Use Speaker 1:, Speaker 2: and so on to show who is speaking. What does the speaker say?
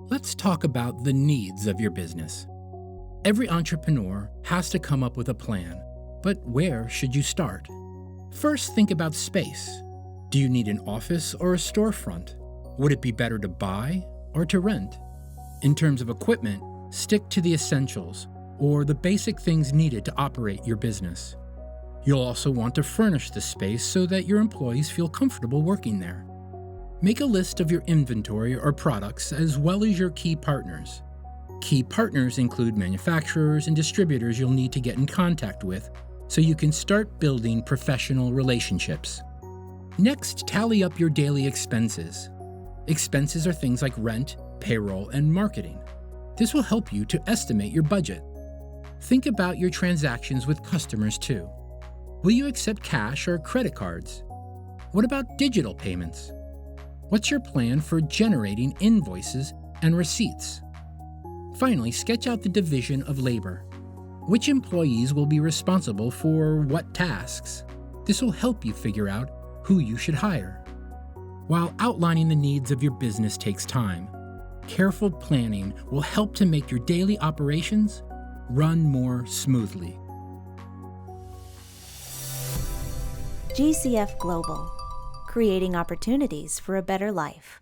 Speaker 1: Let's talk about the needs of your business. Every entrepreneur has to come up with a plan, but where should you start? First, think about space. Do you need an office or a storefront? Would it be better to buy or to rent? In terms of equipment, stick to the essentials or the basic things needed to operate your business. You'll also want to furnish the space so that your employees feel comfortable working there. Make a list of your inventory or products as well as your key partners. Key partners include manufacturers and distributors you'll need to get in contact with so you can start building professional relationships. Next, tally up your daily expenses. Expenses are things like rent, payroll, and marketing. This will help you to estimate your budget. Think about your transactions with customers too. Will you accept cash or credit cards? What about digital payments? What's your plan for generating invoices and receipts? Finally, sketch out the division of labor. Which employees will be responsible for what tasks? This will help you figure out who you should hire. While outlining the needs of your business takes time, careful planning will help to make your daily operations run more smoothly.
Speaker 2: GCF Global, creating opportunities for a better life.